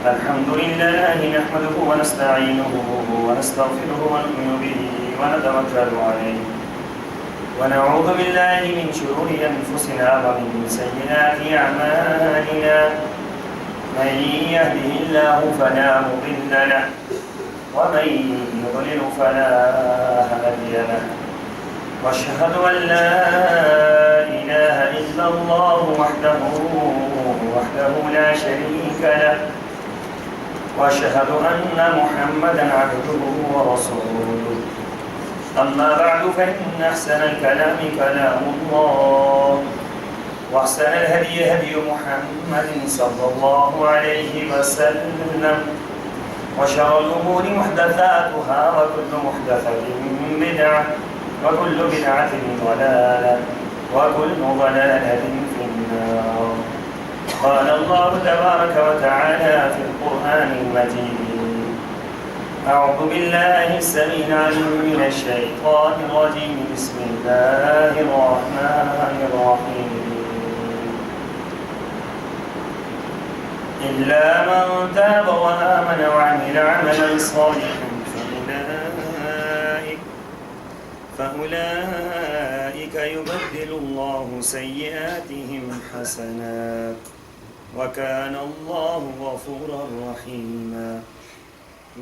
الحمد لله نحمده ونستعينه ونستغفره ونؤمن به ونتوكل عليه ونعوذ بالله من شرور أنفسنا ومن سيئات أعمالنا من يهده الله فلا مضل له ومن يضلل فلا هادي له واشهد أن لا إله إلا الله وحده لا شريك له واشهد أن محمدا عبده ورسوله أما بعد فإن أحسن الكلام كلام الله وأحسن الهدي هدي محمد صلى الله عليه وسلم وشر الأمور محدثاتها وكل محدثة بدعة وكل بدعة ضلالة وكل ضلالة في النار. قال الله تبارك وتعالى في القرآن المجيد: أعوذ بالله السميع العليم من الشيطان الرجيم بسم الله الرحمن الرحيم إلا من تاب وآمن وعمل عملا صالحا فأولئك يبدل الله سيئاتهم حسنات وكان الله غفورا رحيما.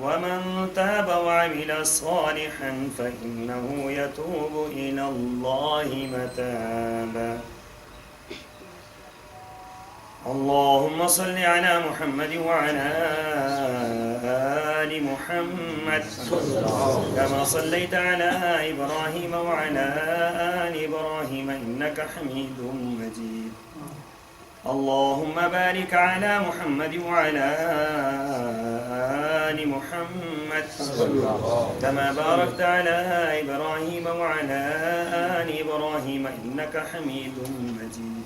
ومن تاب وعمل صالحا فإنه يتوب إلى الله متابا. اللهم صل على محمد وعلى آل محمد كما صليت على إبراهيم وعلى آل إبراهيم إنك حميد مجيد. اللهم بارك على محمد وعلى آل محمد كما باركت على إبراهيم وعلى آل إبراهيم إنك حميد مجيد.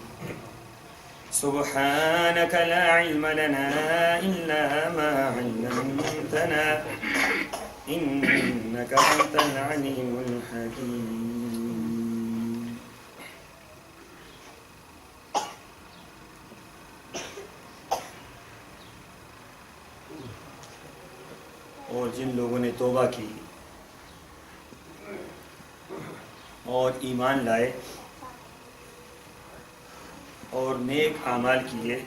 سبحانك لا علم لنا إلا ما علمتنا إنك أنت العليم الحكيم. اور جن لوگوں نے توبہ کی اور ایمان لائے اور نیک اعمال کیے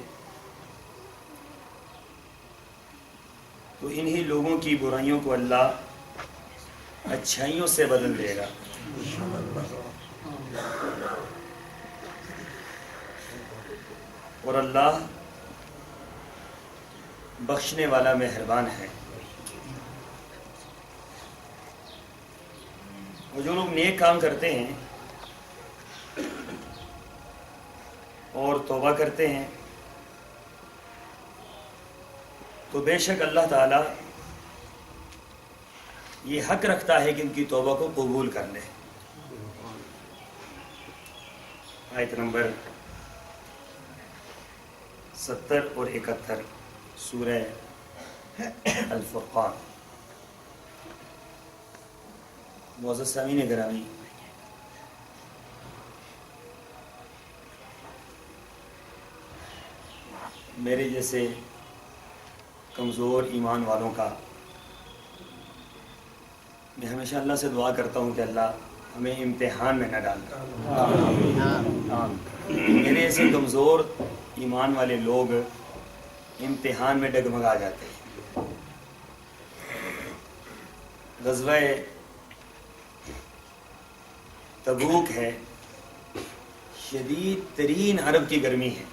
تو انہی لوگوں کی برائیوں کو اللہ اچھائیوں سے بدل دے گا. اور اللہ بخشنے والا مہربان ہے. اور جو لوگ نیک کام کرتے ہیں اور توبہ کرتے ہیں تو بے شک اللہ تعالیٰ یہ حق رکھتا ہے کہ ان کی توبہ کو قبول کر لے. آیت نمبر 70 اور 71 سورہ الفرقان. معزز سامعین گرامی، میرے جیسے کمزور ایمان والوں کا میں ہمیشہ اللہ سے دعا کرتا ہوں کہ اللہ ہمیں امتحان میں نہ ڈال. میرے ایسے کمزور ایمان والے لوگ امتحان میں ڈگمگا جاتے ہیں. غزوہ تبوک ہے، شدید ترین عرب کی گرمی ہے،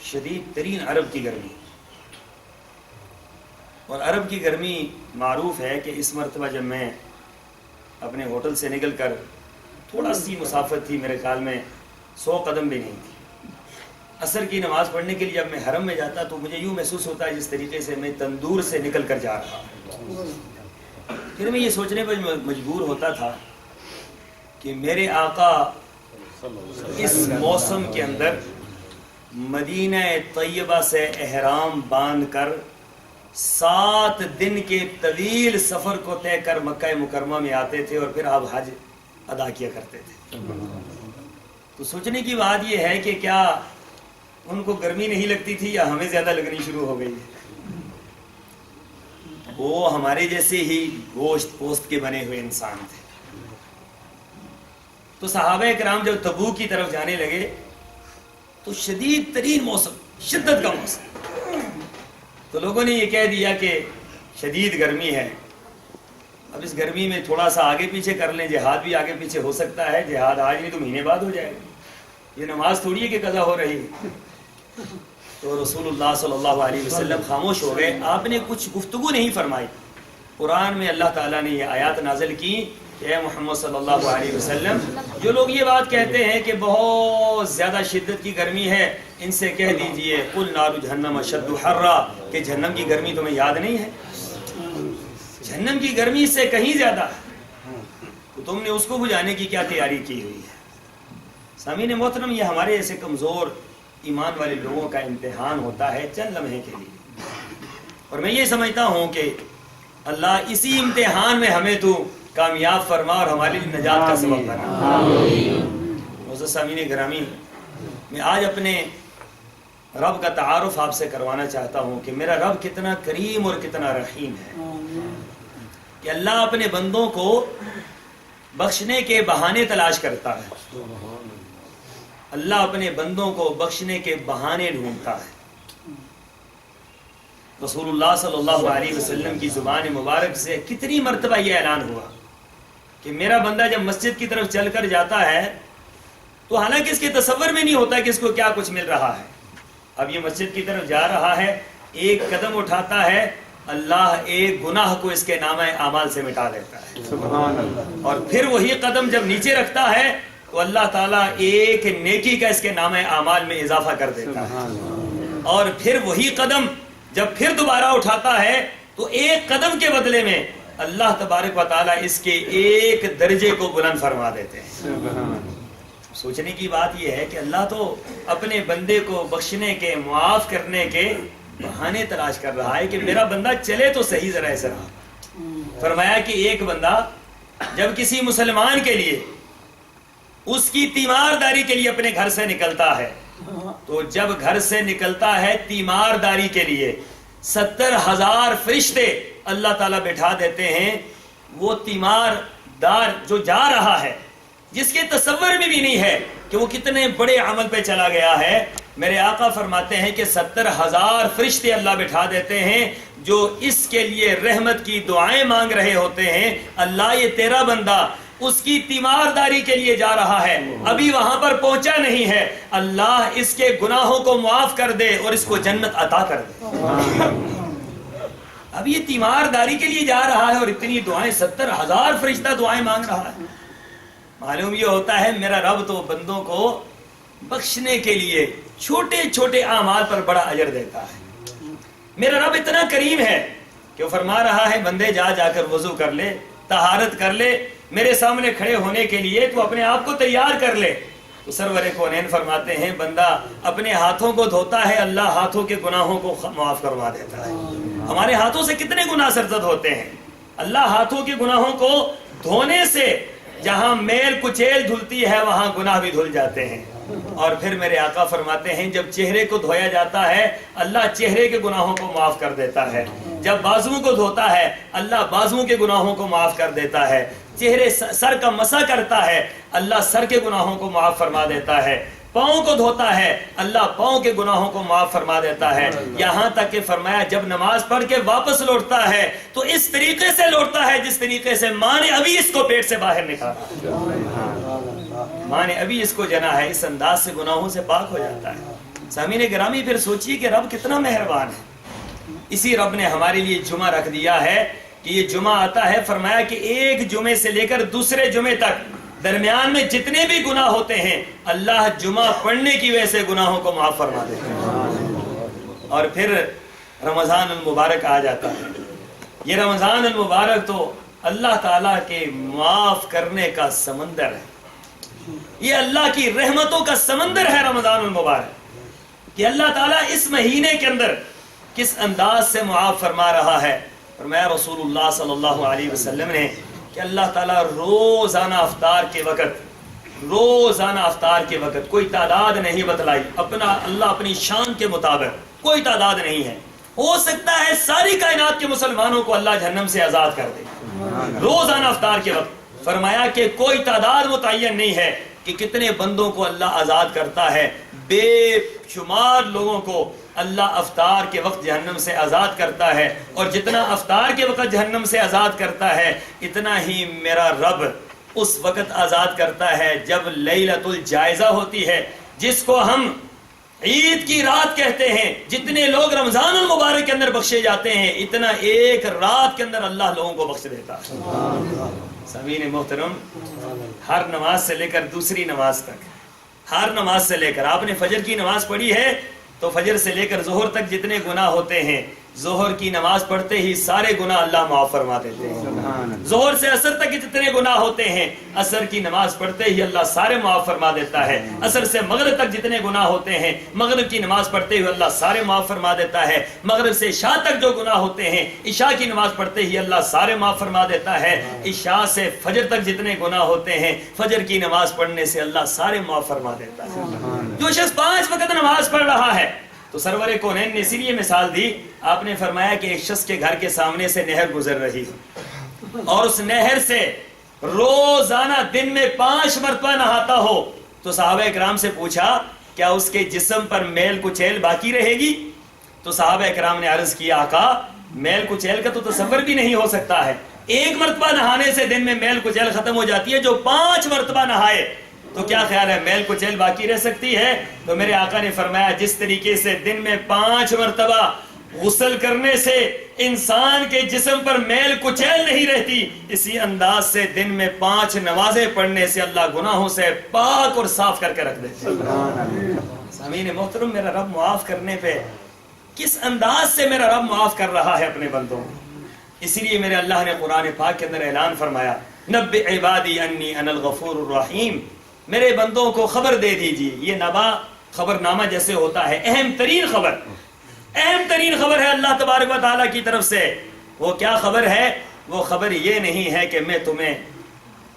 شدید ترین عرب کی گرمی. اور عرب کی گرمی معروف ہے کہ اس مرتبہ جب میں اپنے ہوٹل سے نکل کر تھوڑا سی مسافت تھی، میرے خیال میں 100 قدم بھی نہیں تھی، عصر کی نماز پڑھنے کے لیے جب میں حرم میں جاتا تو مجھے یوں محسوس ہوتا ہے جس طریقے سے میں تندور سے نکل کر جا رہا ہوں. پھر میں یہ سوچنے پر مجبور ہوتا تھا کہ میرے آقا اس موسم کے اندر مدینہ طیبہ سے احرام باندھ کر 7 دن کے طویل سفر کو طے کر مکہ مکرمہ میں آتے تھے اور پھر آپ حج ادا کیا کرتے تھے. تو سوچنے کی بات یہ ہے کہ کیا ان کو گرمی نہیں لگتی تھی یا ہمیں زیادہ لگنی شروع ہو گئی ہے؟ وہ ہمارے جیسے ہی گوشت پوست کے بنے ہوئے انسان تھے. تو صحابہ کرام جب تبوک کی طرف جانے لگے تو شدید ترین موسم، شدت کا موسم، تو لوگوں نے یہ کہہ دیا کہ شدید گرمی ہے، اب اس گرمی میں تھوڑا سا آگے پیچھے کر لیں، جہاد بھی آگے پیچھے ہو سکتا ہے، جہاد آج نہیں تو مہینے بعد ہو جائے گا، یہ نماز تھوڑی ہے کہ قضا ہو رہی ہے. تو رسول اللہ صلی اللہ علیہ وسلم خاموش ہو گئے. آپ نے کچھ گفتگو نہیں فرمائی. قرآن میں اللہ تعالیٰ نے یہ آیات نازل کی کہ اے محمد صلی اللہ علیہ وسلم، جو لوگ یہ بات کہتے ہیں کہ بہت زیادہ شدت کی گرمی ہے، ان سے کہہ دیجئے قل نار جہنم اشد حرا، کہ جہنم کی گرمی تمہیں یاد نہیں ہے؟ جہنم کی گرمی سے کہیں زیادہ ہے، تو تم نے اس کو بجھانے کی کیا تیاری کی ہوئی ہے؟ سامعین محترم، یہ ہمارے ایسے کمزور ایمان والے لوگوں کا امتحان ہوتا ہے چند لمحے کے لیے، اور میں یہ سمجھتا ہوں کہ اللہ اسی امتحان میں ہمیں تو کامیاب فرما اور ہمارے لیے نجات کا سبب بنا. معزز سامعین گرامی، میں آج اپنے رب کا تعارف آپ سے کروانا چاہتا ہوں کہ میرا رب کتنا کریم اور کتنا رحیم ہے، کہ اللہ اپنے بندوں کو بخشنے کے بہانے تلاش کرتا ہے. اللہ اپنے بندوں کو بخشنے کے بہانے ڈھونڈتا ہے. رسول اللہ صلی اللہ علیہ وسلم کی زبان مبارک سے کتنی مرتبہ یہ اعلان ہوا کہ میرا بندہ جب مسجد کی طرف چل کر جاتا ہے تو حالانکہ اس کے تصور میں نہیں ہوتا کہ اس کو کیا کچھ مل رہا ہے. اب یہ مسجد کی طرف جا رہا ہے، ایک قدم اٹھاتا ہے، اللہ ایک گناہ کو اس کے نامہ اعمال سے مٹا دیتا ہے. سبحان اللہ. اور پھر وہی قدم جب نیچے رکھتا ہے تو اللہ تعالیٰ ایک نیکی کا اس کے نامہ اعمال میں اضافہ کر دیتا ہے. اور پھر وہی قدم جب پھر دوبارہ اٹھاتا ہے تو ایک قدم کے بدلے میں اللہ تبارک و تعالیٰ اس کے ایک درجے کو بلند فرما دیتے ہیں. سوچنے کی بات یہ ہے کہ اللہ تو اپنے بندے کو بخشنے کے، معاف کرنے کے بہانے تلاش کر رہا ہے کہ میرا بندہ چلے تو صحیح ذرا ایسا رہا. فرمایا کہ ایک بندہ جب کسی مسلمان کے لیے، اس کی تیمارداری کے لیے اپنے گھر سے نکلتا ہے، تو جب گھر سے نکلتا ہے تیمارداری کے لیے 70,000 فرشتے اللہ تعالیٰ بٹھا دیتے ہیں. وہ تیمار دار جو جا رہا ہے، جس کے تصور میں بھی نہیں ہے کہ وہ کتنے بڑے عمل پہ چلا گیا ہے، میرے آقا فرماتے ہیں کہ 70,000 فرشتے اللہ بٹھا دیتے ہیں جو اس کے لیے رحمت کی دعائیں مانگ رہے ہوتے ہیں. اللہ یہ تیرا بندہ اس کی تیمارداری کے لیے جا رہا ہے، ابھی وہاں پر پہنچا نہیں ہے، اللہ اس کے گناہوں کو معاف کر دے اور اس کو جنت عطا کر دے. اب یہ تیمارداری کے لیے جا رہا ہے اور اتنی دعائیں، 70,000 فرشتہ دعائیں مانگ رہا ہے. معلوم یہ ہوتا ہے میرا رب تو بندوں کو بخشنے کے لیے چھوٹے چھوٹے اعمال پر بڑا اجر دیتا ہے. میرا رب اتنا کریم ہے کہ وہ فرما رہا ہے بندے جا جا کر وضو کر لے، طہارت کر لے، میرے سامنے کھڑے ہونے کے لیے تو اپنے آپ کو تیار کر لے. تو سرور کونین فرماتے ہیں بندہ اپنے ہاتھوں کو دھوتا ہے، اللہ ہاتھوں کے گناہوں کو معاف کروا دیتا ہے. ہمارے ہاتھوں سے کتنے گناہ سرزد ہوتے ہیں، اللہ ہاتھوں کے گناہوں کو دھونے سے جہاں میل کچیل دھلتی ہے وہاں گناہ بھی دھل جاتے ہیں. اور پھر میرے آقا فرماتے ہیں جب چہرے کو دھویا جاتا ہے اللہ چہرے کے گناہوں کو معاف کر دیتا ہے. جب بازوؤں کو دھوتا ہے اللہ بازوؤں کے گناہوں کو معاف کر دیتا ہے. چہرے سر کا مسح کرتا ہے اللہ سر کے گناہوں کو معاف فرما دیتا ہے. پاؤں کو دھوتا ہے اللہ پاؤں کے گناہوں کو معاف فرما دیتا ہے. یہاں تک کہ فرمایا جب نماز پڑھ کے واپس لوٹتا ہے تو اس طریقے سے لوٹتا ہے جس طریقے سے ماں نے ابھی اس کو پیٹ سے باہر نکالا، ماں نے ابھی اس کو جنا ہے. اس انداز سے گناہوں سے پاک ہو جاتا ہے. سامعین گرامی پھر سوچئے کہ رب کتنا مہربان ہے. اسی رب نے ہمارے لیے جمعہ رکھ دیا ہے کہ یہ جمعہ آتا ہے، فرمایا کہ ایک جمعے سے لے کر دوسرے جمعے تک درمیان میں جتنے بھی گناہ ہوتے ہیں اللہ جمعہ پڑھنے کی وجہ سے گناہوں کو معاف فرما دیتے ہیں. اور پھر رمضان المبارک آ جاتا ہے. یہ رمضان المبارک تو اللہ تعالیٰ کے معاف کرنے کا سمندر ہے، یہ اللہ کی رحمتوں کا سمندر ہے رمضان المبارک، کہ اللہ تعالیٰ اس مہینے کے اندر کس انداز سے معاف فرما رہا ہے. فرمایا رسول اللہ صلی اللہ علیہ وسلم نے کہ اللہ تعالیٰ روزانہ افطار کے وقت روزانہ افطار کے وقت کوئی تعداد نہیں بتلائی، اللہ اپنی شان کے مطابق کوئی تعداد نہیں ہے، ہو سکتا ہے ساری کائنات کے مسلمانوں کو اللہ جہنم سے آزاد کر دے روزانہ افطار کے وقت۔ فرمایا کہ کوئی تعداد متعین نہیں ہے کہ کتنے بندوں کو اللہ آزاد کرتا ہے، بے شمار لوگوں کو اللہ افطار کے وقت جہنم سے آزاد کرتا ہے، اور جتنا افطار کے وقت جہنم سے آزاد کرتا ہے اتنا ہی میرا رب اس وقت آزاد کرتا ہے جب لیلۃ الجائزہ ہوتی ہے، جس کو ہم عید کی رات کہتے ہیں۔ جتنے لوگ رمضان المبارک کے اندر بخشے جاتے ہیں اتنا ایک رات کے اندر اللہ لوگوں کو بخش دیتا ہے۔ سامعین محترم، ہر نماز سے لے کر دوسری نماز تک، ہر نماز سے لے کر، آپ نے فجر کی نماز پڑھی ہے تو فجر سے لے کر ظہر تک جتنے گناہ ہوتے ہیں، ظہر کی نماز پڑھتے ہی سارے گناہ اللہ معاف فرما دیتے ہیں۔ ظہر سے عصر تک جتنے گناہ ہوتے ہیں، عصر کی نماز پڑھتے ہی اللہ سارے معاف فرما دیتا ہے۔ عصر سے مغرب تک جتنے گناہ ہوتے ہیں، مغرب کی نماز پڑھتے ہی اللہ سارے معاف فرما دیتا ہے۔ مغرب سے عشاء تک جو گناہ ہوتے ہیں، عشاء کی نماز پڑھتے ہی اللہ سارے معاف فرما دیتا ہے۔ عشاء سے فجر تک جتنے گناہ ہوتے ہیں، فجر کی نماز پڑھنے سے اللہ سارے معاف فرما دیتا ہے۔ جو شخص 5 وقت نماز پڑھ رہا ہے، تو سرور کونین نے اسی لیے مثال دی، آپ نے فرمایا کہ ایک شخص کے گھر کے سامنے سے نہر گزر رہی ہے اور اس نہر سے روزانہ دن میں 5 مرتبہ نہاتا ہو، تو صحابہ اکرام سے پوچھا کیا اس کے جسم پر میل کچیل باقی رہے گی؟ تو صحابہ اکرام نے عرض کیا آقا میل کچیل کا تو تصور بھی نہیں ہو سکتا ہے، 1 مرتبہ نہانے سے دن میں میل کچیل ختم ہو جاتی ہے، جو 5 مرتبہ نہائے تو کیا خیال ہے میل کچیل باقی رہ سکتی ہے؟ تو میرے آقا نے فرمایا جس طریقے سے دن میں 5 مرتبہ غسل کرنے سے انسان کے جسم پر میل کچیل نہیں رہتی، اسی انداز سے دن میں 5 نمازیں پڑھنے سے اللہ گناہوں سے پاک اور صاف کر کے رکھ دیتے۔ سامعین محترم، میرا رب معاف کرنے پہ کس انداز سے میرا رب معاف کر رہا ہے اپنے بندوں کو، اسی لیے میرے اللہ نے قرآن پاک کے اندر اعلان فرمایا نبئ عبادی انی انا الغفور الرحیم، میرے بندوں کو خبر دے دیجیے۔ یہ نبا خبر نامہ جیسے ہوتا ہے، اہم ترین خبر ہے اللہ تبارک و تعالیٰ کی طرف سے۔ وہ کیا خبر ہے؟ وہ خبر یہ نہیں ہے کہ میں تمہیں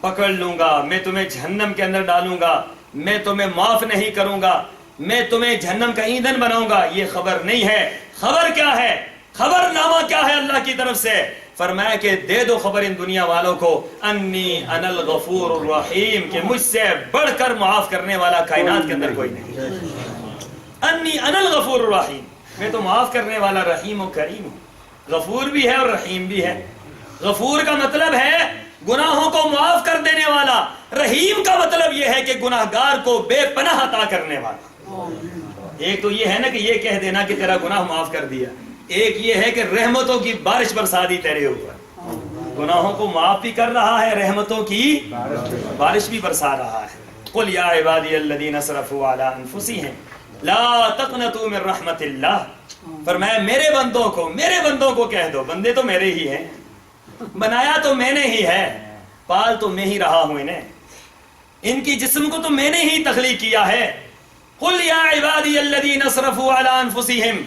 پکڑ لوں گا، میں تمہیں جہنم کے اندر ڈالوں گا، میں تمہیں معاف نہیں کروں گا، میں تمہیں جہنم کا ایندھن بناؤں گا، یہ خبر نہیں ہے۔ خبر کیا ہے؟ خبر نامہ کیا ہے اللہ کی طرف سے؟ فرمایا کہ دے دو خبر ان دنیا والوں کو انی انا الغفور الرحیم، کہ مجھ سے بڑھ کر معاف کرنے والا کائنات کے اندر کوئی نہیں۔ انی انا الغفور الرحیم، میں تو معاف کرنے والا رحیم و کریم ہوں۔ غفور بھی ہے اور رحیم بھی ہے۔ غفور کا مطلب ہے گناہوں کو معاف کر دینے والا، رحیم کا مطلب یہ ہے کہ گناہگار کو بے پناہ عطا کرنے والا۔ ایک تو یہ ہے نا کہ یہ کہہ دینا کہ تیرا گناہ معاف کر دیا، ایک یہ ہے کہ رحمتوں کی بارش برسا دی تیرے اوپر، گناہوں کو معاف بھی کر رہا ہے، رحمتوں کی بارش بھی برسا رہا ہے۔ قل یا عبادی الذین اسرفوا علی انفسہم لا تقنطوا من رحمت اللہ، فرمایا میرے بندوں کو کہہ دو، بندے تو میرے ہی ہیں، بنایا تو میں نے ہی ہے، پال تو میں ہی رہا ہوں انہیں، ان کی جسم کو تو میں نے ہی تخلیق کیا ہے۔ قل یا عبادی الذین اسرفوا علی انفسہم،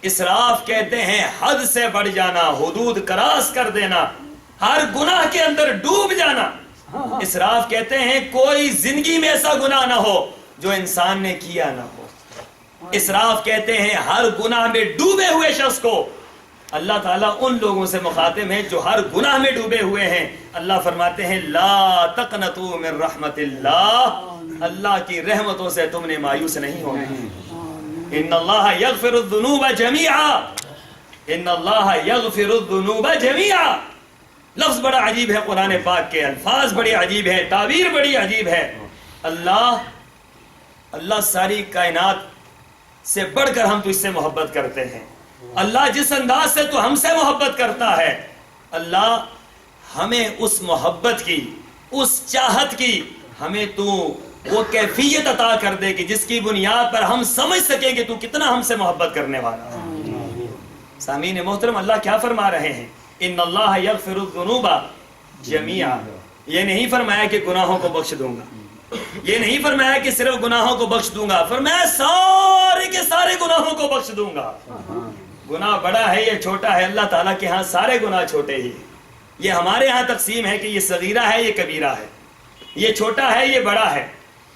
اسراف کہتے ہیں حد سے بڑھ جانا، حدود کراس کر دینا، ہر گناہ کے اندر ڈوب جانا۔ اسراف کہتے ہیں کوئی زندگی میں ایسا گناہ نہ ہو جو انسان نے کیا نہ ہو۔ اسراف کہتے ہیں ہر گناہ میں ڈوبے ہوئے شخص کو۔ اللہ تعالیٰ ان لوگوں سے مخاطب ہیں جو ہر گناہ میں ڈوبے ہوئے ہیں۔ اللہ فرماتے ہیں لا تقنطوا من رحمت اللہ، اللہ کی رحمتوں سے تم نے مایوس نہیں ہونا۔ ان اللہ یغفر الذنوب جميعا، ان اللہ یغفر الذنوب جميعا۔ لفظ بڑا عجیب ہے قرآن پاک کے، الفاظ بڑے عجیب ہے، تعبیر بڑی عجیب ہے۔ اللہ ساری کائنات سے بڑھ کر ہم تو اس سے محبت کرتے ہیں۔ اللہ جس انداز سے تو ہم سے محبت کرتا ہے، اللہ ہمیں اس محبت کی، اس چاہت کی ہمیں تو وہ کیفیت عطا کر دے کہ جس کی بنیاد پر ہم سمجھ سکیں کہ تو کتنا ہم سے محبت کرنے والا ہے۔ سامعین محترم، اللہ کیا فرما رہے ہیں؟ ان اللہ یغفر الذنوب جميعا، یہ نہیں فرمایا کہ گناہوں کو بخش دوں گا، یہ نہیں فرمایا کہ صرف گناہوں کو بخش دوں گا، فرمایا سارے کے سارے گناہوں کو بخش دوں گا۔ گناہ بڑا ہے یا چھوٹا ہے، اللہ تعالیٰ کے ہاں سارے گناہ چھوٹے ہی۔ یہ ہمارے ہاں تقسیم ہے کہ یہ صغیرہ ہے، یہ کبیرہ ہے، یہ چھوٹا ہے، یہ بڑا ہے۔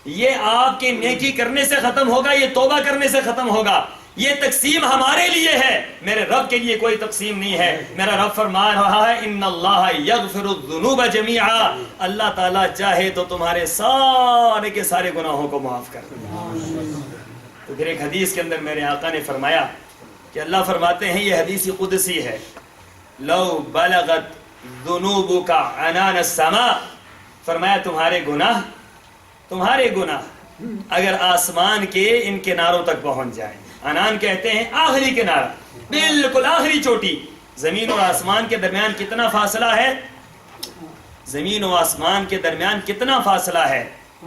یہ آپ کے نیکی کرنے سے ختم ہوگا, یہ توبہ کرنے سے ختم ہوگا. یہ تقسیم ہمارے لیے ہے, میرے رب کے لیے کوئی تقسیم نہیں ہے. میرا رب فرما رہا ہے ان اللہ یغفر الذنوب جميعا, اللہ تعالیٰ چاہے تو تمہارے سارے کے سارے گناہوں کو معاف کر دے. تو پھر ایک حدیث کے اندر میرے آقا نے فرمایا کہ اللہ فرماتے ہیں, یہ حدیث قدسی ہے, لو بلغت ذنوبک عنان السماء, فرمایا تمہارے گناہ اگر آسمان کے ان کناروں تک پہنچ جائیں. عنان کہتے ہیں آخری کنارہ, بالکل آخری چوٹی. زمین اور آسمان کے درمیان کتنا فاصلہ ہے؟ زمین و آسمان کے درمیان کتنا فاصلہ ہے؟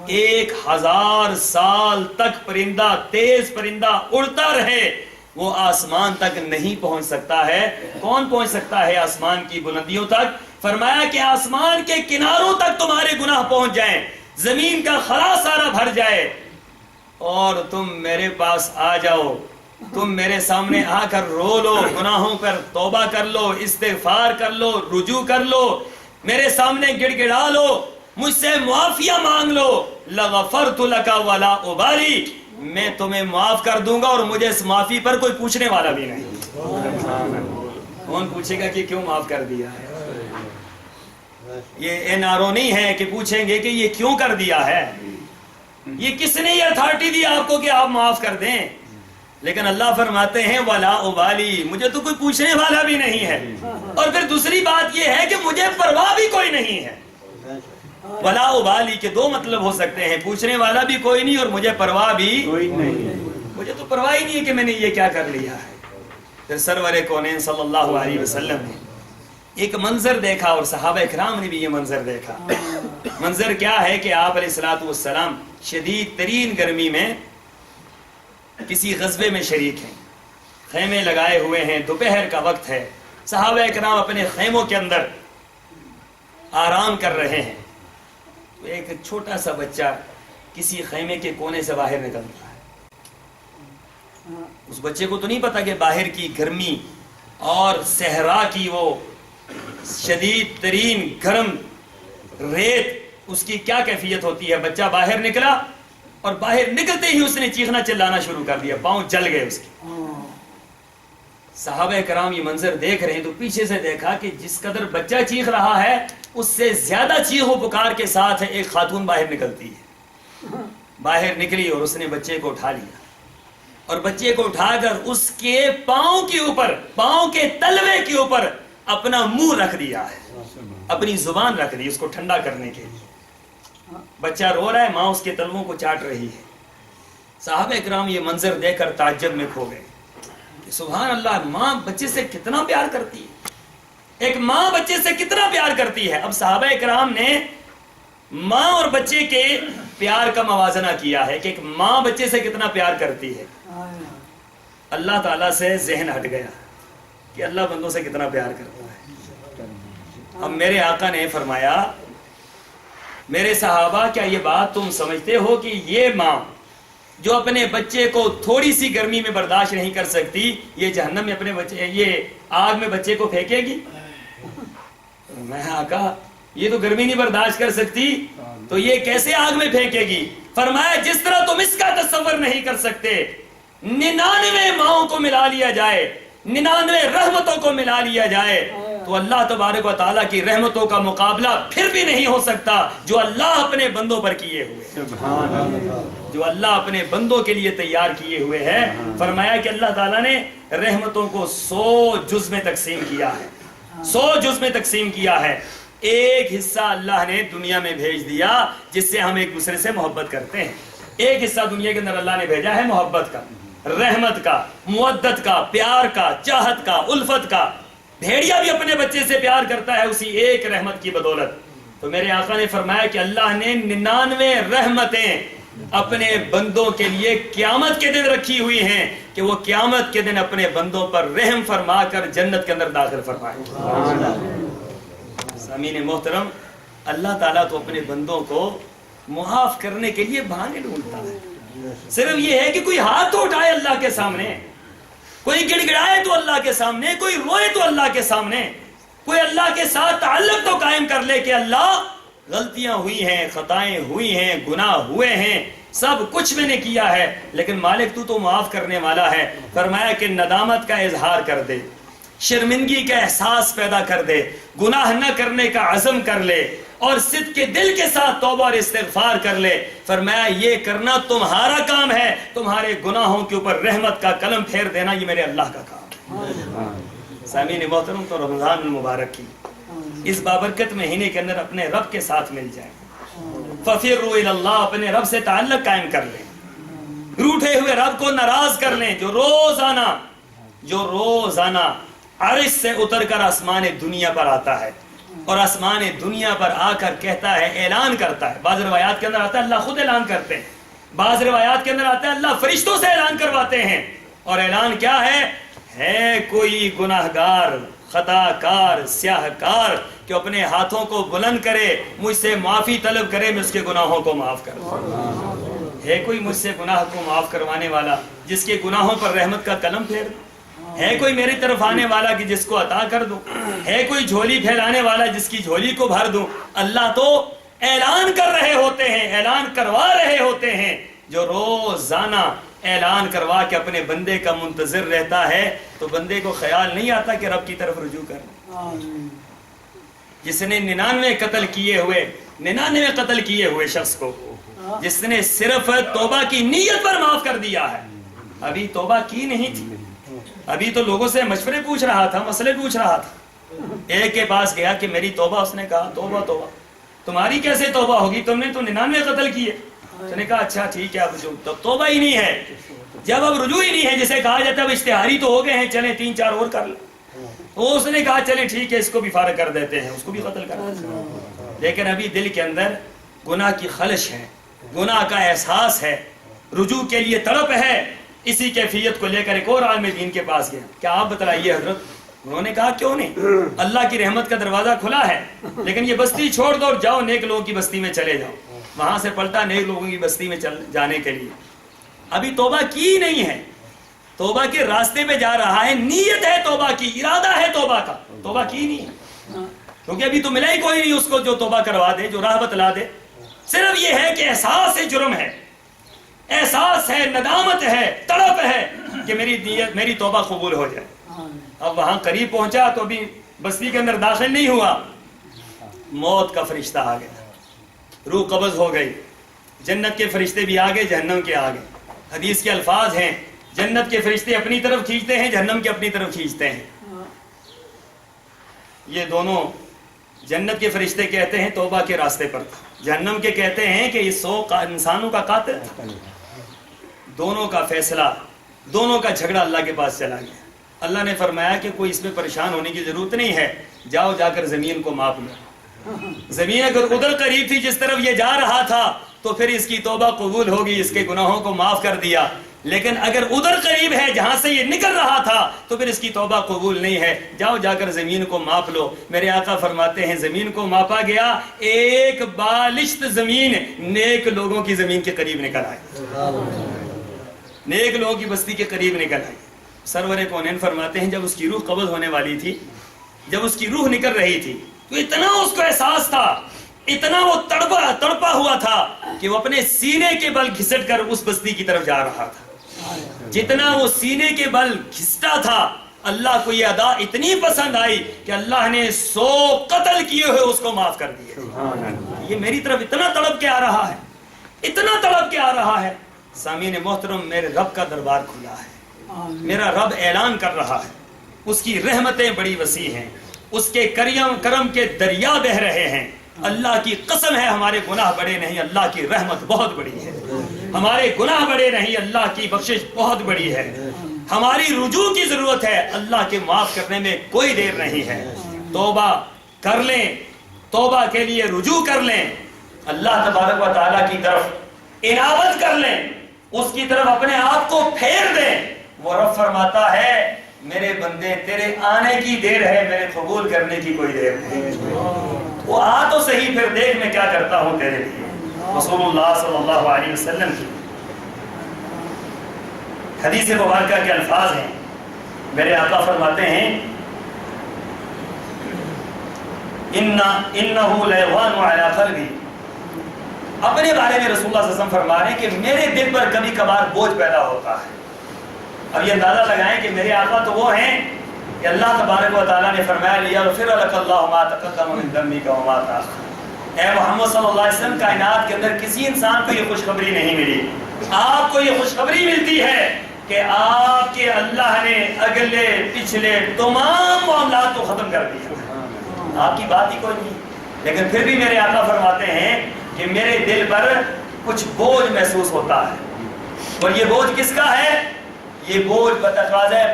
1000 سال تک پرندہ, تیز پرندہ اڑتا رہے, وہ آسمان تک نہیں پہنچ سکتا ہے. کون پہنچ سکتا ہے آسمان کی بلندیوں تک؟ فرمایا کہ آسمان کے کناروں تک تمہارے گناہ پہنچ جائیں, زمین کا خلا سارا بھر جائے, اور تم میرے پاس آ جاؤ, تم میرے سامنے آ کر رو لو, گناہوں پر توبہ کر لو, استغفار کر لو, رجوع کر لو, میرے سامنے گڑ گڑا لو, مجھ سے معافیہ مانگ لو, لغفرت لک ولا ابالی, میں تمہیں معاف کر دوں گا اور مجھے اس معافی پر کوئی پوچھنے والا بھی نہیں. کون پوچھے گا کہ کیوں معاف کر دیا ہے؟ یہ این آر او نہیں ہے کہ پوچھیں گے کہ یہ کیوں کر دیا ہے, یہ کس نے یہ اتھارٹی دی آپ کو کہ آپ معاف کر دیں. لیکن اللہ فرماتے ہیں ولا ابالی, مجھے تو کوئی پوچھنے والا بھی نہیں ہے. اور پھر دوسری بات یہ ہے کہ مجھے پرواہ بھی کوئی نہیں ہے. ولا ابالی کے دو مطلب ہو سکتے ہیں, پوچھنے والا بھی کوئی نہیں اور مجھے پرواہ بھی کوئی نہیں. مجھے تو پرواہ ہی نہیں ہے کہ میں نے یہ کیا کر لیا ہے. پھر سرور کونین صلی اللہ علیہ وسلم نے ایک منظر دیکھا, اور صحابہ اکرام نے بھی یہ منظر دیکھا. منظر کیا ہے کہ آپ علیہ الصلوۃ والسلام شدید ترین گرمی میں کسی غزوے میں شریک ہیں, خیمے لگائے ہوئے ہیں, دوپہر کا وقت ہے, صحابہ اکرام اپنے خیموں کے اندر آرام کر رہے ہیں. ایک چھوٹا سا بچہ کسی خیمے کے کونے سے باہر نکلتا ہے. اس بچے کو تو نہیں پتا کہ باہر کی گرمی اور صحرا کی وہ شدید ترین گرم ریت اس کی کیا کیفیت ہوتی ہے. بچہ باہر نکلا اور باہر نکلتے ہی اس نے چیخنا چلانا شروع کر دیا, پاؤں جل گئے اس کے. صحابہ کرام یہ منظر دیکھ رہے ہیں تو پیچھے سے دیکھا کہ جس قدر بچہ چیخ رہا ہے اس سے زیادہ چیخ و پکار کے ساتھ ایک خاتون باہر نکلتی ہے. باہر نکلی اور اس نے بچے کو اٹھا لیا, اور بچے کو اٹھا کر اس کے پاؤں کے اوپر, پاؤں کے تلوے کے اوپر اپنا منہ رکھ دیا ہے, اپنی زبان رکھ دی اس کو ٹھنڈا کرنے کے لیے. بچہ رو رہا ہے, ماں اس کے تلووں کو چاٹ رہی ہے. صحابہ اکرام یہ منظر دیکھ کر تعجب میں کھو گئے. سبحان اللہ, ماں بچے سے کتنا پیار کرتی ہے, ایک ماں بچے سے کتنا پیار کرتی ہے. اب صحابہ اکرام نے ماں اور بچے کے پیار کا موازنہ کیا ہے کہ ایک ماں بچے سے کتنا پیار کرتی ہے. اللہ تعالیٰ سے ذہن ہٹ گیا کہ اللہ بندوں سے کتنا پیار کرتا ہے. اب میرے آقا نے فرمایا, میرے صحابہ کیا یہ بات تم سمجھتے ہو کہ یہ ماں جو اپنے بچے کو تھوڑی سی گرمی میں برداشت نہیں کر سکتی, یہ جہنم میں اپنے بچے, یہ آگ میں بچے کو پھینکے گی؟ میں آقا یہ تو گرمی نہیں برداشت کر سکتی تو یہ کیسے آگ میں پھینکے گی؟ فرمایا جس طرح تم اس کا تصور نہیں کر سکتے, 99 ماؤں کو ملا لیا جائے, 99 رحمتوں کو ملا لیا جائے تو اللہ تبارک و تعالیٰ کی رحمتوں کا مقابلہ پھر بھی نہیں ہو سکتا جو اللہ اپنے بندوں پر کیے ہوئے, جو اللہ اپنے بندوں کے لیے تیار کیے ہوئے ہیں. فرمایا کہ اللہ تعالیٰ نے رحمتوں کو 100 جز میں تقسیم کیا ہے, 100 جز میں تقسیم کیا ہے. ایک حصہ اللہ نے دنیا میں بھیج دیا جس سے ہم ایک دوسرے سے محبت کرتے ہیں. ایک حصہ دنیا کے اندر اللہ نے بھیجا ہے محبت کا, رحمت کا, مودت کا, پیار کا, چاہت کا, الفت کا. بھیڑیا بھی اپنے بچے سے پیار کرتا ہے اسی ایک رحمت کی بدولت. تو میرے آقا نے فرمایا کہ اللہ نے 99 رحمتیں اپنے بندوں کے لیے قیامت کے دن رکھی ہوئی ہیں کہ وہ قیامت کے دن اپنے بندوں پر رحم فرما کر جنت کے اندر داخل فرمائے. سامعین محترم, اللہ تعالیٰ تو اپنے بندوں کو معاف کرنے کے لیے بہانے ڈھونڈتا ہے. صرف یہ ہے کہ کوئی ہاتھ تو اٹھائے اللہ کے سامنے, کوئی گڑ گڑائے تو اللہ کے سامنے, کوئی روئے تو اللہ کے سامنے, کوئی اللہ کے ساتھ تعلق تو قائم کر لے کہ اللہ غلطیاں ہوئی ہیں، خطائیں ہوئی ہیں، گناہ ہوئے ہیں، سب کچھ میں نے کیا ہے، لیکن مالک تو معاف کرنے والا ہے۔ فرمایا کہ ندامت کا اظہار کر دے، شرمندگی کا احساس پیدا کر دے، گناہ نہ کرنے کا عزم کر لے اور صدق کے دل کے ساتھ توبہ اور استغفار کر لے۔ فرمایا یہ کرنا تمہارا کام ہے، تمہارے گناہوں کے اوپر رحمت کا قلم پھیر دینا یہ میرے اللہ کا کام ہے۔ سامعین محترم، تو رمضان المبارک کی اس بابرکت مہینے کے اندر اپنے رب کے ساتھ مل جائیں، فَفِرُّوا إِلَى اللَّهِ، اپنے رب سے تعلق قائم کر لیں، روٹھے ہوئے رب کو ناراض کر لیں جو روزانہ عرش سے اتر کر آسمان دنیا پر آتا ہے اور آسمان دنیا پر آ کر کہتا ہے، اعلان کرتا ہے۔ بعض روایات کے اندر آتا ہے اللہ خود اعلان کرتے ہیں، بعض روایات کے اندر آتا ہے اللہ فرشتوں سے اعلان کرواتے ہیں، اور اعلان کیا ہے کوئی گناہگار، خطا کار، سیاہ کار کہ اپنے ہاتھوں کو بلند کرے، مجھ سے معافی طلب کرے، میں اس کے گناہوں کو معاف کر دوں۔ ہے کوئی مجھ سے گناہ کو معاف کروانے والا جس کے گناہوں پر رحمت کا قلم پھیر دوں؟ ہے کوئی میری طرف آنے والا کہ جس کو عطا کر دوں؟ ہے کوئی جھولی پھیلانے والا جس کی جھولی کو بھر دوں؟ اللہ تو اعلان کر رہے ہوتے ہیں، اعلان کروا رہے ہوتے ہیں، جو روزانہ اعلان کروا کے اپنے بندے کا منتظر رہتا ہے، تو بندے کو خیال نہیں آتا کہ رب کی طرف رجوع کر۔ جس نے 99 قتل کیے ہوئے شخص کو، جس نے صرف توبہ کی نیت پر معاف کر دیا ہے، ابھی توبہ کی نہیں تھی، ابھی تو لوگوں سے مشورے پوچھ رہا تھا، مسئلے پوچھ رہا تھا، ایک کے پاس گیا کہ میری توبہ، اس نے کہا توبہ تمہاری کیسے توبہ ہوگی، تم نے تو 99 قتل کیے۔ اس نے کہا اچھا ٹھیک ہے، اب توبہ ہی نہیں ہے، جب اب رجوع ہی نہیں ہے، جسے کہا جاتا ہے اب اشتہاری تو ہو گئے ہیں، چلیں 3-4 اور کر لیں، تو اس نے کہا چلیں ٹھیک ہے، اس کو بھی فارغ کر دیتے ہیں، اس کو بھی قتل کر دیتے ہیں۔ لیکن ابھی دل کے اندر گناہ کی خلش ہے، گناہ کا احساس ہے، رجوع کے لیے تڑپ ہے۔ اسی کیفیت کو لے کر ایک اور عالم دین کے پاس گیا، کیا آپ بتلائیے حضرت؟ انہوں نے کہا کیوں نہیں، اللہ کی رحمت کا دروازہ کھلا ہے، لیکن یہ بستی چھوڑ دو اور جاؤ نیک لوگوں کی بستی میں چلے جاؤ۔ وہاں سے پلٹا نیک لوگوں کی بستی میں جانے کے لیے، ابھی توبہ کی نہیں ہے، توبہ کے راستے پہ جا رہا ہے، نیت ہے توبہ کی، ارادہ ہے توبہ کا، توبہ کی نہیں ہے، کیونکہ ابھی تو ملا ہی کوئی نہیں اس کو جو توبہ کروا دے، جو راہ بتلا دے۔ صرف یہ ہے کہ احساس ہے جرم ہے، احساس ہے، ندامت ہے، تڑپ ہے کہ میری توبہ قبول ہو جائے۔ اب وہاں قریب پہنچا تو ابھی بستی کے اندر داخل نہیں ہوا، موت کا فرشتہ آ گیا، روح قبض ہو گئی، جنت کے فرشتے بھی آگے، جہنم کے آگے۔ حدیث کے الفاظ ہیں، جنت کے فرشتے اپنی طرف کھینچتے ہیں، جہنم کے اپنی طرف کھینچتے ہیں۔ یہ دونوں، جنت کے فرشتے کہتے ہیں توبہ کے راستے پر تھا، جہنم کے کہتے ہیں کہ یہ 100 انسانوں کا قاتل تھا۔ دونوں کا فیصلہ، دونوں کا جھگڑا اللہ کے پاس چلا گیا۔ اللہ نے فرمایا کہ کوئی اس میں پریشان ہونے کی ضرورت نہیں ہے، جاؤ جا کر زمین کو ماپ لو۔ زمین اگر ادھر قریب تھی جس طرف یہ جا رہا تھا تو پھر اس کی توبہ قبول ہوگی، اس کے گناہوں کو معاف کر دیا، لیکن اگر ادھر قریب ہے جہاں سے یہ نکل رہا تھا تو پھر اس کی توبہ قبول نہیں ہے، جاؤ جا کر زمین کو ماپ لو۔ میرے آقا فرماتے ہیں زمین کو ماپا گیا، ایک بالشت زمین نیک لوگوں کی زمین کے قریب نکل آئی، نیک لوگوں کی بستی کے قریب نکل آئی۔ سرور کونین فرماتے ہیں جب اس کی روح قبض ہونے والی تھی، جب اس کی روح نکل رہی تھی تو اتنا اس کو احساس تھا، اتنا وہ تڑپا ہوا تھا کہ وہ اپنے سینے کے بل گھسٹ کر اس بستی کی طرف جا رہا تھا۔ جتنا وہ سینے کے بل گھسٹا تھا، اللہ کو یہ ادا اتنی پسند آئی کہ اللہ نے 100 قتل کیے ہوئے اس کو معاف کر دیے۔ یہ میری طرف اتنا تڑپ کے آ رہا ہے، اتنا تڑپ کے آ رہا ہے۔ سامعین محترم، میرے رب کا دربار کھلا ہے، میرا رب اعلان کر رہا ہے، اس کی رحمتیں بڑی وسیع ہیں، اس کے کرم کے دریا بہ رہے ہیں۔ اللہ کی قسم ہے ہمارے گناہ بڑے نہیں، اللہ کی رحمت بہت بڑی ہے۔ ہمارے گناہ بڑے نہیں، اللہ کی بخشش بہت بڑی ہے۔ ہماری رجوع کی ضرورت ہے، اللہ کے معاف کرنے میں کوئی دیر نہیں ہے۔ توبہ کر لیں، توبہ کے لیے رجوع کر لیں، اللہ تبارک و تعالیٰ کی طرف انابت کر لیں، اس کی طرف اپنے آپ کو پھیر دیں۔ وہ رب فرماتا ہے میرے بندے تیرے آنے کی دیر ہے، میرے قبول کرنے کی کوئی دیر نہیں۔ وہ آ تو صحیح، پھر دیکھ میں کیا کرتا ہوں تیرے لیے۔ رسول اللہ صلی اللہ علیہ وسلم کی حدیث مبارکہ کے الفاظ ہیں، میرے آقا فرماتے ہیں انہ لیغان علی قلبی، اپنے بارے میں رسول اللہ صلی اللہ علیہ وسلم فرما رہے ہیں کہ میرے دل پر کبھی کبھار بوجھ پیدا ہوتا ہے. اب یہ اندازہ لگائیں کہ میرے آقا تو وہ ہیں کہ اللہ تبارک و تعالیٰ نے فرمایا لیغفر لک اللہ ما تقدم من ذنبک وما تأخر. اے محمد صلی اللہ علیہ وسلم، کائنات کے اندر کسی انسان کو یہ خوشخبری نہیں ملی، آپ کو یہ خوشخبری ملتی ہے کہ آپ کے اللہ نے اگلے پچھلے تمام معاملات کو ختم کر دیا. آپ کی بات ہی کوئی نہیں، لیکن پھر بھی میرے آقا فرماتے ہیں کہ میرے دل پر کچھ بوجھ محسوس ہوتا ہے. اور یہ بوجھ کس کا ہے؟ یہ بوجھ بتقاضۂ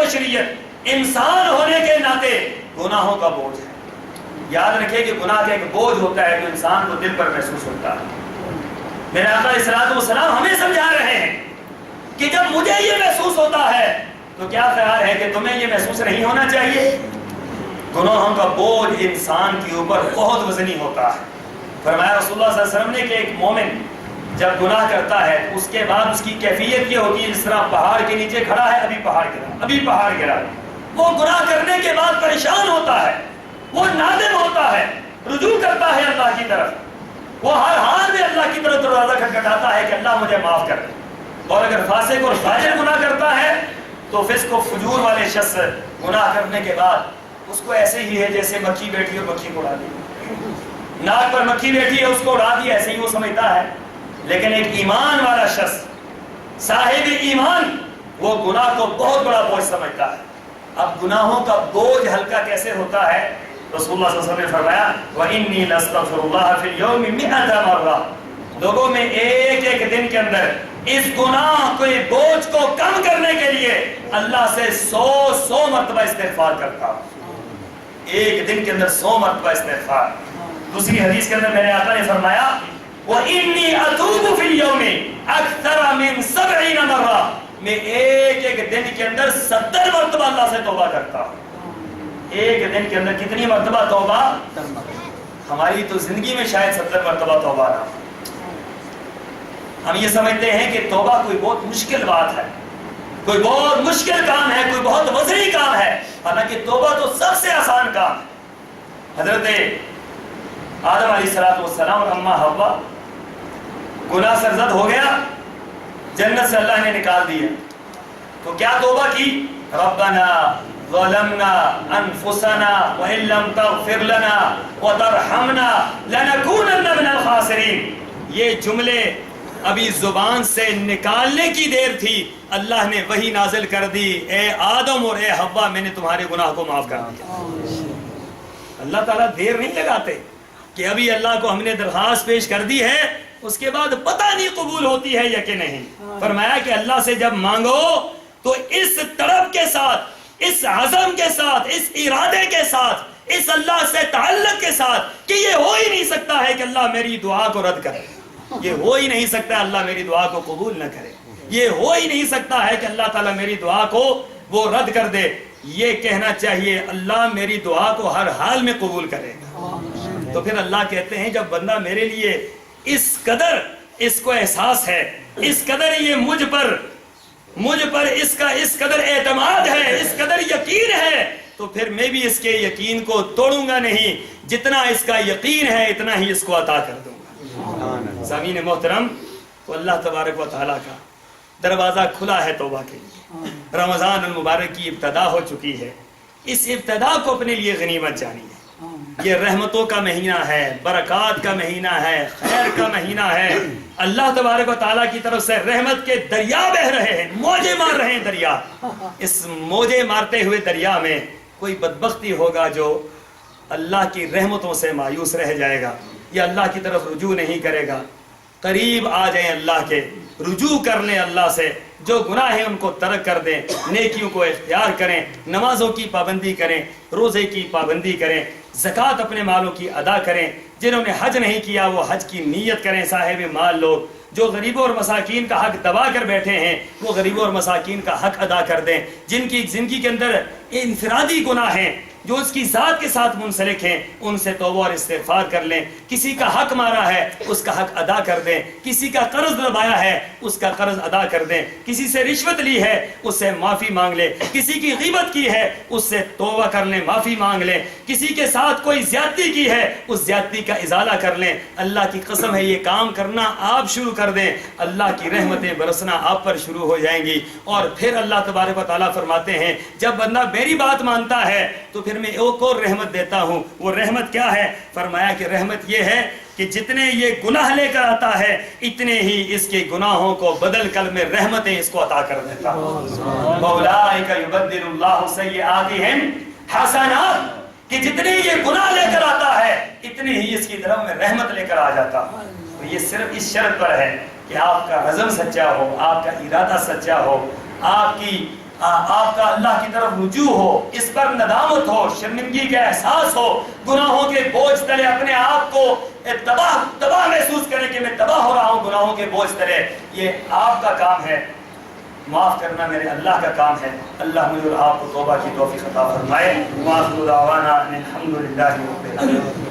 بشریت، انسان ہونے کے ناطے گناہوں کا بوجھ ہے. یاد رکھیں کہ گناہ کا ایک بوجھ ہوتا ہے جو انسان کو دل پر محسوس ہوتا ہے. میرے آقا علیہ الصلوۃ والسلام ہمیں سمجھا رہے ہیں کہ جب مجھے یہ محسوس ہوتا ہے تو کیا خیال ہے کہ تمہیں یہ محسوس نہیں ہونا چاہیے؟ گناہوں کا بوجھ انسان کے اوپر بہت وزنی ہوتا ہے. فرمایا رسول اللہ صلی اللہ علیہ وسلم نے کہ ایک مومن جب گناہ کرتا ہے تو اس کے بعد اس کی کیفیت یہ ہوتی ہے جس طرح پہاڑ کے نیچے کھڑا ہے، ابھی پہاڑ گرا. وہ گناہ کرنے کے بعد پریشان ہوتا ہے، وہ نادم ہوتا ہے، رجوع کرتا ہے اللہ کی طرف، وہ ہر حال میں اللہ کی طرف دروازہ کھٹکھٹاتا ہے کہ اللہ مجھے معاف کر دے. اور اگر فاسق اور فاجر گناہ کرتا ہے تو فسق و فجور والے شخص گناہ کرنے کے بعد اس کو ایسے ہی ہے جیسے مکھی بیٹھی اور مکھی کو اڑا دی، ناک پر مکھی بیٹھی ہے اس کو اڑا دی، ایسے ہی وہ سمجھتا ہے. لیکن ایک ایمان والا شخص، صاحب ایمان، وہ گناہ کو بہت بڑا بوجھ سمجھتا ہے. اب گناہوں کا بوجھ ہلکا کیسے ہوتا ہے؟ رسول اللہ صلی اللہ علیہ وسلم نے فرمایا وَإِنِّي لَأَسْتَغْفِرُ اللَّهَ فِي الْيَوْمِ 100 مرة، لوگوں میں ایک دن کے اندر اس گناہ کے بوجھ کو کم کرنے کے لیے اللہ سے 100 مرتبہ استغفار کرتا ہوں. ایک دن کے اندر 100 مرتبہ استغفار. دوسری حدیث کے اندر میرے آقا نے فرمایا وَإِنِّي أَتُوبُ فِي الْيَوْمِ أَكْثَرَ مِنْ 70 مرة، میں ایک دن کے اندر 70 مرتبہ اللہ سے توبہ کرتا ہوں. ایک دن کے اندر کتنی مرتبہ توبہ؟ ہماری تو زندگی میں شاید 70 مرتبہ توبہ نہ ہو. ہم یہ سمجھتے ہیں کہ توبہ کوئی بہت مشکل بات ہے، کوئی بہت مشکل کام ہے، کوئی بہت وزنی کام ہے، حالانکہ توبہ تو سب سے آسان کام ہے. حضرت آدم علیہ السلام اور اماں حوا گناہ سرزد ہو گیا، جنت سے اللہ نے نکال دیا، تو کیا توبہ کی؟ ربنا ظلمنا انفسنا وان لم تغفر لنا وترحمنا لنكونن من الخاسرین. یہ جملے ابھی زبان سے نکالنے کی دیر تھی، اللہ نے وحی نازل کر دی، اے آدم اور اے حوا میں نے تمہارے گناہ کو معاف کر دیا. اللہ تعالیٰ دیر نہیں لگاتے کہ ابھی اللہ کو ہم نے درخواست پیش کر دی ہے اس کے بعد پتہ نہیں قبول ہوتی ہے یا کہ نہیں. فرمایا کہ اللہ سے جب مانگو تو اس طرف کے ساتھ، اس عزم کے ساتھ، اس ارادے کے ساتھ، اس اللہ سے تعلق کے ساتھ کہ یہ ہو ہی نہیں سکتا ہے کہ اللہ میری دعا کو رد کرے، یہ ہو ہی نہیں سکتا ہے اللہ میری دعا کو قبول نہ کرے، یہ ہو ہی نہیں سکتا ہے کہ اللہ تعالیٰ میری دعا کو وہ رد کر دے. یہ کہنا چاہیے اللہ میری دعا کو ہر حال میں قبول کرے گا. تو پھر اللہ کہتے ہیں جب بندہ میرے لیے اس قدر اس کو احساس ہے، اس قدر یہ مجھ پر اس کا اس قدر اعتماد ہے، اس قدر یقین ہے، تو پھر میں بھی اس کے یقین کو توڑوں گا نہیں، جتنا اس کا یقین ہے اتنا ہی اس کو عطا کر دوں گا. سامعین محترم، تو اللہ تبارک و تعالیٰ کا دروازہ کھلا ہے توبہ کے لیے. رمضان المبارک کی ابتدا ہو چکی ہے، اس ابتدا کو اپنے لیے غنیمت جانی ہے. یہ رحمتوں کا مہینہ ہے، برکات کا مہینہ ہے، خیر کا مہینہ ہے. اللہ تبارک و تعالیٰ کی طرف سے رحمت کے دریا بہ رہے ہیں، موجے مار رہے ہیں دریا. اس موجے مارتے ہوئے دریا میں کوئی بدبختی ہوگا جو اللہ کی رحمتوں سے مایوس رہ جائے گا یا اللہ کی طرف رجوع نہیں کرے گا. قریب آ جائیں اللہ کے، رجوع کر لیں اللہ سے، جو گناہ ہیں ان کو ترک کر دیں، نیکیوں کو اختیار کریں، نمازوں کی پابندی کریں، روزے کی پابندی کریں، زکوٰۃ اپنے مالوں کی ادا کریں. جنہوں نے حج نہیں کیا وہ حج کی نیت کریں. صاحب مال لوگ جو غریبوں اور مساکین کا حق دبا کر بیٹھے ہیں وہ غریبوں اور مساکین کا حق ادا کر دیں. جن کی زندگی کے اندر انفرادی گناہ ہیں جو اس کی ذات کے ساتھ منسلک ہیں ان سے توبہ اور استغفار کر لیں. کسی کا حق مارا ہے اس کا حق ادا کر دیں, کسی کا قرض دبایا ہے اس کا قرض ادا کر دیں, کسی سے رشوت لی ہے اس سے معافی مانگ لیں, کسی کی غیبت کی ہے اس سے توبہ کر لیں, معافی مانگ لیں, کسی کے ساتھ کوئی زیادتی کی ہے اس زیادتی کا ازالہ کر لیں. اللہ کی قسم ہے یہ کام کرنا آپ شروع کر دیں, اللہ کی رحمتیں برسنا آپ پر شروع ہو جائیں گی. اور پھر اللہ تبارک و تعالیٰ فرماتے ہیں جب بندہ میری بات مانتا ہے تو پھر میں ایک اور رحمت دیتا ہوں. وہ رحمت کیا ہے؟ فرمایا کہ رحمت یہ ہے کہ جتنے یہ گناہ لے کر آتا ہے اتنے ہی اس کے گناہوں کو بدل کر میں رحمتیں اس کو عطا کر دیتا ہوں. اولئک یبدل اللہ سیئاتہم حسنات, کہ جتنے یہ گناہ لے کر آتا ہے اتنے ہی اس کی طرف میں رحمت لے کر آ جاتا ہوں. تو یہ صرف اس شرط پر ہے کہ آپ کا عزم سچا ہو, آپ کا ارادہ سچا ہو, آپ کا اللہ کی طرف رجوع ہو, اس پر ندامت ہو, شرمندگی کا احساس ہو, گناہوں کے بوجھ تلے اپنے آپ کو تباہ محسوس کریں کہ میں تباہ ہو رہا ہوں گناہوں کے بوجھ تلے. یہ آپ کا کام ہے, معاف کرنا میرے اللہ کا کام ہے. اللہ مجھے اور آپ کو توبہ کی توفیق عطا فرمائے. وآخر دعوانا ان الحمد للہ رب العالمین.